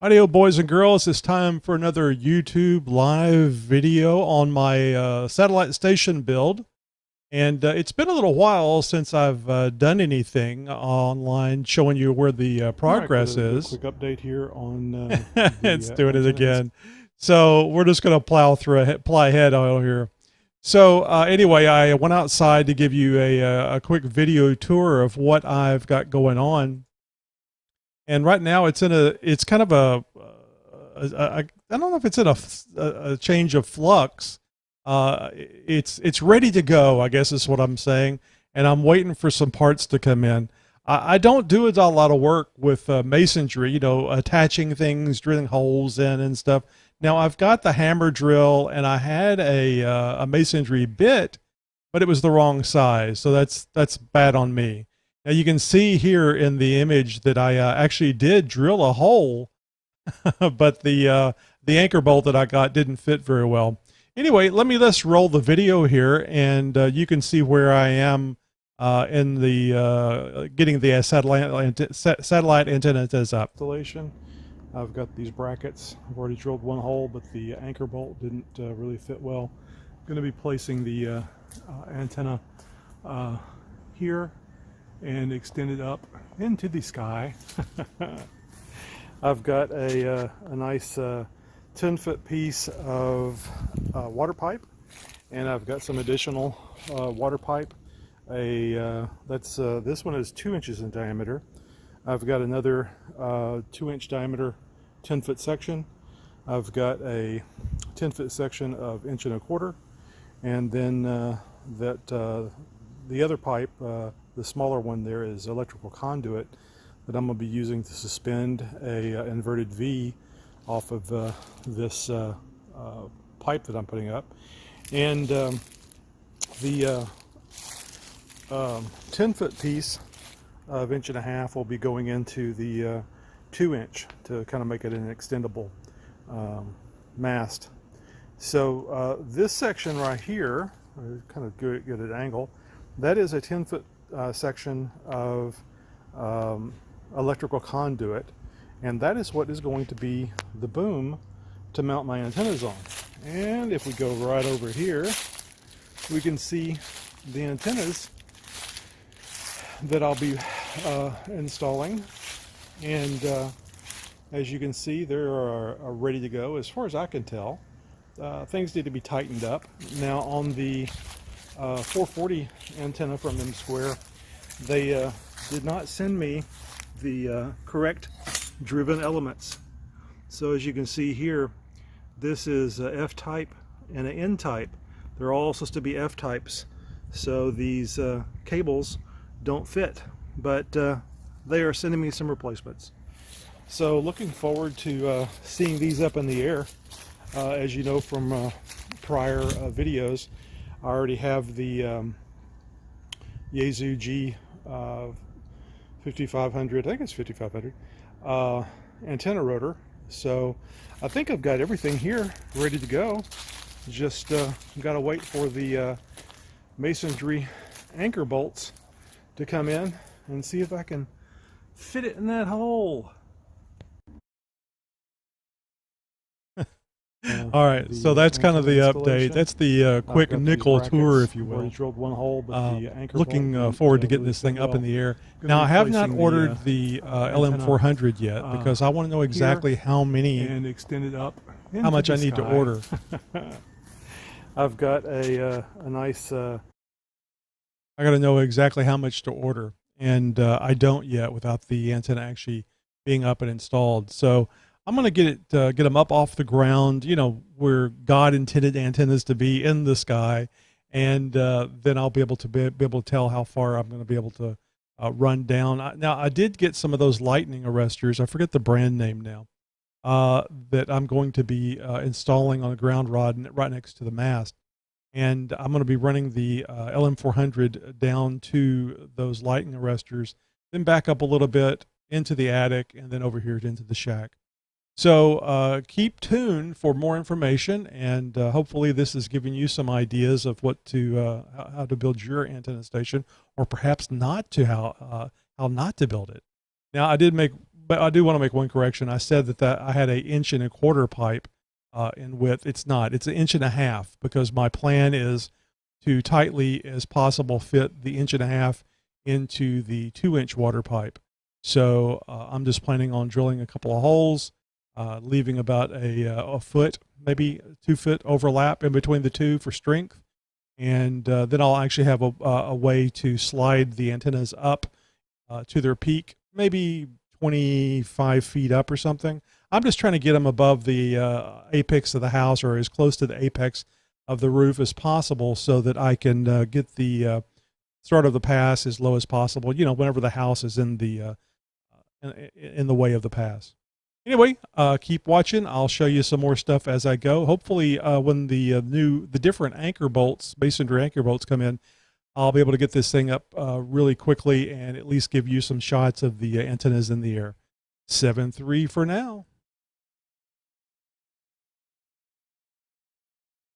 Audio boys and girls, it's time for another YouTube live video on my satellite station build. And it's been a little while since I've done anything online showing you where the progress is. Quick update here on It's doing it again. So we're just going to ply ahead on here. So anyway, I went outside to give you a quick video tour of what I've got going on. And right now it's kind of I don't know if it's in a change of flux. It's ready to go, I guess is what I'm saying. And I'm waiting for some parts to come in. I don't do a lot of work with masonry, you know, attaching things, drilling holes in and stuff. Now I've got the hammer drill and I had a masonry bit, but it was the wrong size. So that's bad on me. Now you can see here in the image that I actually did drill a hole, but the anchor bolt that I got didn't fit very well. Anyway, let's roll the video here, and you can see where I am in the getting the satellite antennas up. Installation. I've got these brackets. I've already drilled one hole, but the anchor bolt didn't really fit well. I'm going to be placing the antenna here and extend it up into the sky. I've got a nice 10-foot piece of water pipe, and I've got some additional water pipe. This one is 2 inches in diameter. I've got another 2-inch diameter 10-foot section. I've got a 10-foot section of 1.25 inches, and then the other pipe, the smaller one there, is electrical conduit that I'm going to be using to suspend a inverted V off of this pipe that I'm putting up. And the 10-foot piece of 1.5 inches will be going into the 2-inch to kind of make it an extendable mast. So this section right here, kind of good at an angle, that is a 10-foot section of electrical conduit, and that is what is going to be the boom to mount my antennas on. And if we go right over here, we can see the antennas that I'll be installing, and as you can see, they are ready to go as far as I can tell. Things need to be tightened up. Now on the 440 antenna from M Square, they did not send me the correct driven elements. So as you can see here, this is a F-type and an N-type. They're all supposed to be F-types, so these cables don't fit, but they are sending me some replacements. So looking forward to seeing these up in the air. As you know from prior videos, I already have the Yaesu G 5500, I think it's 5500, antenna rotor. So I think I've got everything here ready to go. Just got to wait for the masonry anchor bolts to come in and see if I can fit it in that hole. All right, so that's kind of the update. That's the quick nickel tour, if you will. Drilled one hole, but the anchor looking forward to getting this thing up in the air. Now, I have not ordered the LM400 yet because I want to know exactly how many and extend it up, how much I need to order. I've got a nice. I got to know exactly how much to order, and I don't yet without the antenna actually being up and installed. So I'm going to get them up off the ground, you know, where God intended antennas to be, in the sky, and then I'll be able to tell how far I'm going to be able to run down. Now, I did get some of those lightning arresters. I forget the brand name now. That I'm going to be installing on a ground rod right next to the mast, and I'm going to be running the LM400 down to those lightning arresters, then back up a little bit into the attic, and then over here into the shack. So keep tuned for more information, and hopefully this is giving you some ideas of what to how to build your antenna station, or perhaps not to how not to build it. Now, I did make but I do want to make one correction. I said that I had 1.25 inch pipe in width. It's not. It's 1.5 inches because my plan is to tightly as possible fit the 1.5 inches into the 2-inch water pipe. So I'm just planning on drilling a couple of holes, leaving about a foot, maybe 2 foot overlap in between the two for strength. And then I'll actually have a way to slide the antennas up to their peak, maybe 25 feet up or something. I'm just trying to get them above the apex of the house, or as close to the apex of the roof as possible, so that I can get the start of the pass as low as possible, whenever the house is in the way of the pass. Anyway, keep watching. I'll show you some more stuff as I go. Hopefully, when the different anchor bolts, masonry anchor bolts, come in, I'll be able to get this thing up really quickly and at least give you some shots of the antennas in the air. 7-3 for now.